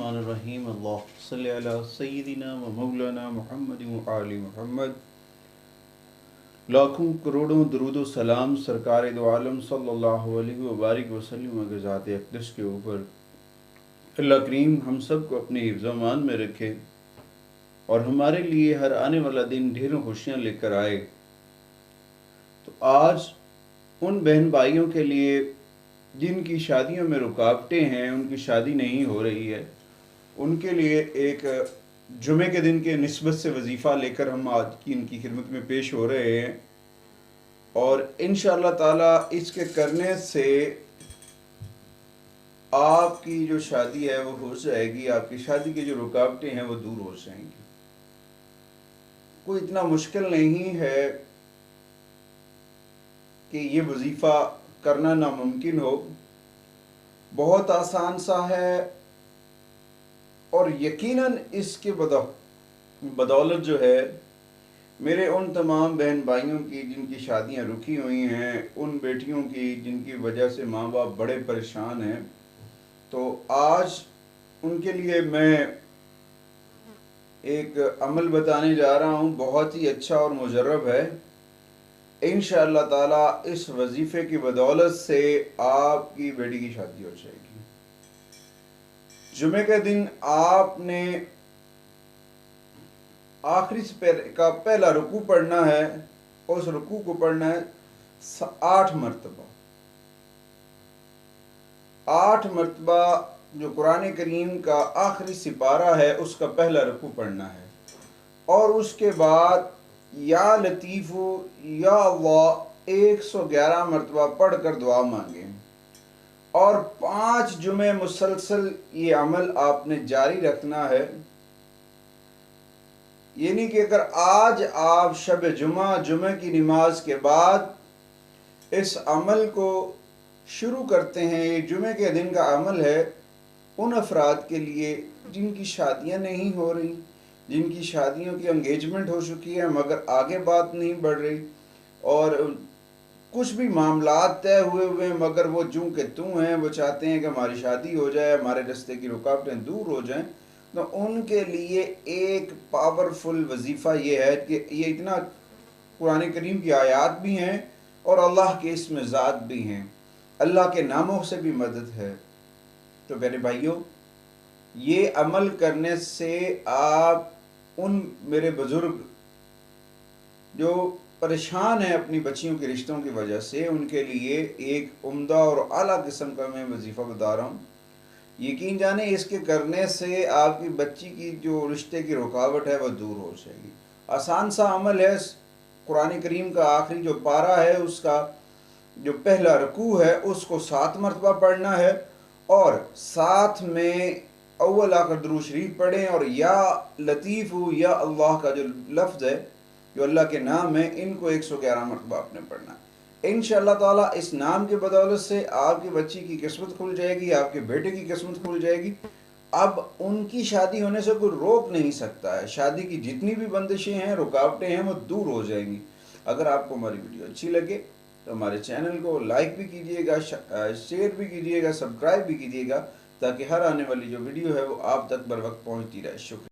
बिस्मिल्लाहिर्रहमानिर्रहीम। अल्लाहुम्मा सल्लि अला सय्यिदिना व मौलाना मुहम्मद व आलि मुहम्मद। लाखों करोड़ों दरूद व सलाम सरकार दो आलम सल्लल्लाहु अलैहि व बारिक वसल्लम के ज़ात अक़दस के ऊपर। अल्लाह करीम हम सब को अपने हिफ्ज़ व अमान में रखे और हमारे लिए हर आने वाला दिन ढेरों खुशियाँ लेकर आए। तो आज उन बहन भाइयों के लिए जिनकी शादियों में रुकावटें हैं, उनकी शादी नहीं हो रही है, उनके लिए एक जुमे के दिन के निस्बत से वजीफ़ा लेकर हम आज की इनकी खिदमत में पेश हो रहे हैं। और इंशाअल्लाह ताला इसके करने से आपकी जो शादी है वो हो जाएगी, आपकी शादी की जो रुकावटें हैं वो दूर हो जाएंगी। कोई इतना मुश्किल नहीं है कि ये वजीफ़ा करना नामुमकिन हो, बहुत आसान सा है। और यकीनन इसके बदौलत जो है मेरे उन तमाम बहन भाइयों की जिनकी शादियां रुकी हुई हैं, उन बेटियों की जिनकी वजह से माँ बाप बड़े परेशान हैं, तो आज उनके लिए मैं एक अमल बताने जा रहा हूँ, बहुत ही अच्छा और मुजर्रब है। इंशाअल्लाह ताला इस वजीफ़े की बदौलत से आपकी बेटी की शादी हो जाएगी। जुमे के दिन आपने आखिरी का पहला रुकू पढ़ना है। उस रुकू को पढ़ना है 8 मरतबा। 8 मरतबा जो कुरान करीम का आखिरी सिपारा है उसका पहला रुकू पढ़ना है। और उसके बाद या लतीफ़ु या अल्लाह 111 मरतबा पढ़कर दुआ मांगे। और 5 जुमे मुसलसल ये अमल आपने जारी रखना है। यानी कि अगर आज आप शब जुमे की नमाज के बाद इस अमल को शुरू करते हैं, ये जुमे के दिन का अमल है उन अफराद के लिए जिनकी शादियां नहीं हो रही, जिनकी शादियों की एंगेजमेंट हो चुकी है मगर आगे बात नहीं बढ़ रही, और कुछ भी मामलात तय हुए मगर वो जूं के तूं हैं, वो चाहते हैं कि हमारी शादी हो जाए, हमारे रास्ते की रुकावटें दूर हो जाएं। तो उनके लिए एक पावरफुल वजीफ़ा ये है कि ये इतना कुरान करीम की आयात भी हैं और अल्लाह के इसमें ज़ात भी हैं, अल्लाह के नामों से भी मदद है। तो मेरे भाइयों, ये अमल करने से आप उन मेरे बुज़ुर्ग जो परेशान हैं अपनी बच्चियों के रिश्तों की वजह से, उनके लिए एक उम्दा और आला किस्म का मैं वजीफ़ा बता रहा हूँ। यकीन जाने इसके करने से आपकी बच्ची की जो रिश्ते की रुकावट है वह दूर हो जाएगी। आसान सा अमल है। कुरान करीम का आखिरी जो पारा है उसका जो पहला रुकू है उसको 7 मरतबा पढ़ना है और साथ में अव्वल आखिर दुरूद शरीफ पढ़ें और या लतीफ़ु या अल्लाह का जो लफ्ज़ है, जो अल्लाह के नाम है, इनको 111 मरतबा आपने पढ़ना है। इंशाअल्लाह ताला इस नाम की बदौलत से आपकी बच्ची की किस्मत खुल जाएगी, आपके बेटे की किस्मत खुल जाएगी। अब उनकी शादी होने से कोई रोक नहीं सकता है। शादी की जितनी भी बंदिशें हैं, रुकावटें हैं, वो दूर हो जाएंगी। अगर आपको हमारी वीडियो अच्छी लगे तो हमारे चैनल को लाइक भी कीजिएगा, शेयर भी कीजिएगा, सब्सक्राइब भी कीजिएगा, ताकि हर आने वाली जो वीडियो है वो आप तक बर वक्त पहुँचती रहे। शुक्रिया।